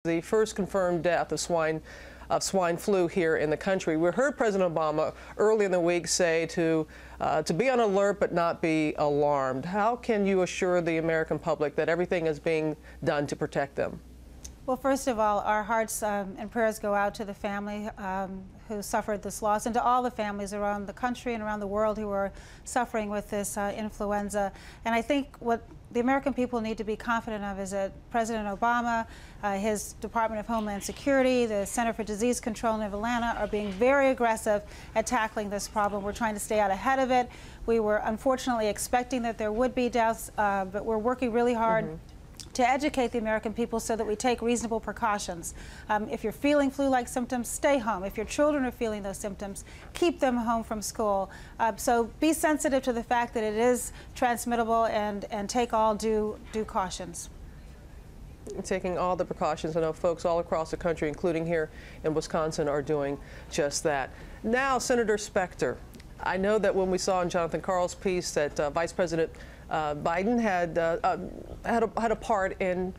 The first confirmed death of swine flu here in the country. We heard President Obama early in the week say to be on alert but not be alarmed. How can you assure the American public that everything is being done to protect them? Well, first of all, our hearts and prayers go out to the family who suffered this loss, and to all the families around the country and around the world who are suffering with this influenza. And I think what the American people need to be confident of is that President Obama, his Department of Homeland Security, the Center for Disease Control in Atlanta are being very aggressive at tackling this problem. We're trying to stay out ahead of it. We were unfortunately expecting that there would be deaths, but we're working really hard to educate the American people so that we take reasonable precautions. If you're feeling flu-like symptoms, stay home. If your children are feeling those symptoms, keep them home from school. So be sensitive to the fact that it is transmittable and take all due cautions. Taking all the precautions. I know folks all across the country, including here in Wisconsin, are doing just that. Now, Senator Specter, I know that when we saw in Jonathan Karl's piece that Vice President Biden had a part in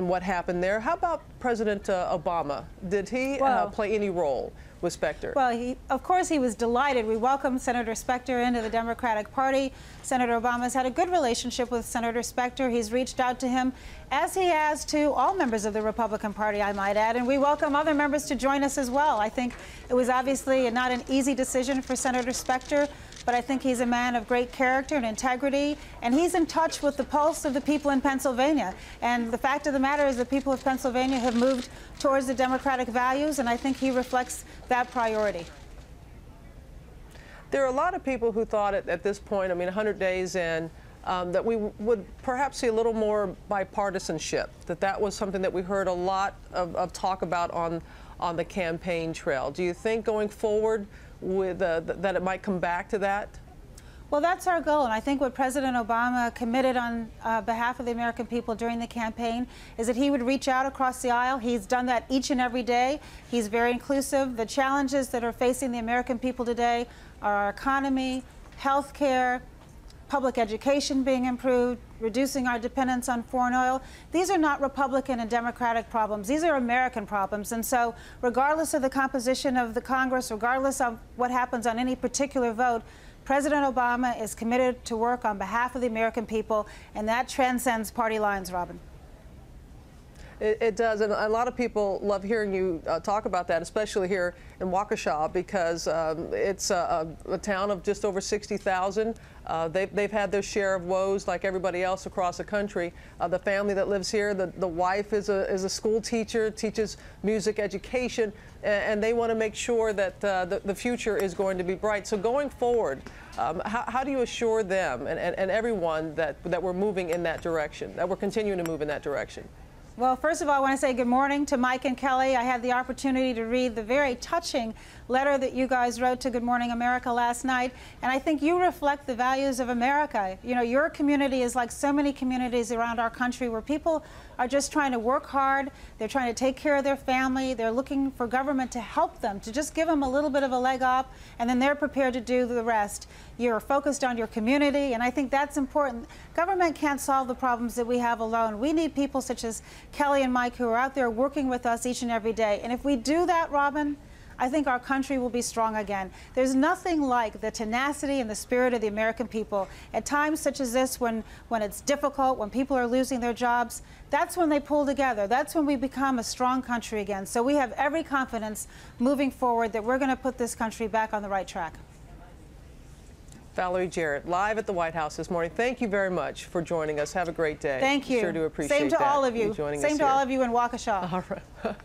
what happened there. How about President Obama? Did he play any role with Specter? Well, of course he was delighted. We welcomed Senator Specter into the Democratic Party. Senator Obama's had a good relationship with Senator Specter. He's reached out to him, as he has to all members of the Republican Party, I might add, and we welcome other members to join us as well. I think it was obviously not an easy decision for Senator Specter, but I think he's a man of great character and integrity, and he's in touch with the pulse of the people in Pennsylvania. And the fact of the matter is the people of Pennsylvania have moved towards the democratic values, and I think he reflects that priority. There are a lot of people who thought at this point, I mean, 100 days in, that we would perhaps see a little more bipartisanship, that was something that we heard a lot of talk about on the campaign trail. Do you think going forward with that it might come back to that? Well, that's our goal, and I think what President Obama committed on behalf of the American people during the campaign is that he would reach out across the aisle. He's done that each and every day. He's very inclusive. The challenges that are facing the American people today are our economy, health care, public education being improved, reducing our dependence on foreign oil. These are not Republican and Democratic problems. These are American problems. And so regardless of the composition of the Congress, regardless of what happens on any particular vote, President Obama is committed to work on behalf of the American people, and that transcends party lines, Robin. It does, and a lot of people love hearing you talk about that, especially here in Waukesha, because it's a town of just over 60,000. They've had their share of woes like everybody else across the country. The family that lives here, the wife is a school teacher, teaches music education, and they want to make sure that the future is going to be bright. So going forward, how do you assure them and everyone that we're moving in that direction, that we're continuing to move in that direction? Well, first of all, I want to say good morning to Mike and Kelly. I had the opportunity to read the very touching letter that you guys wrote to Good Morning America last night, and I think you reflect the values of America. You know, your community is like so many communities around our country where people are just trying to work hard, they're trying to take care of their family, they're looking for government to help them, to just give them a little bit of a leg up, and then they're prepared to do the rest. You're focused on your community, and I think that's important. Government can't solve the problems that we have alone. We need people such as Kelly and Mike who are out there working with us each and every day. And if we do that, Robin, I think our country will be strong again. There's nothing like the tenacity and the spirit of the American people. At times such as this, when it's difficult, when people are losing their jobs, that's when they pull together. That's when we become a strong country again. So we have every confidence moving forward that we're going to put this country back on the right track. Valerie Jarrett, live at the White House this morning. Thank you very much for joining us. Have a great day. Thank you. Sure do appreciate that. Same to all of you. Joining Same us to here. all of you in Waukesha. All right.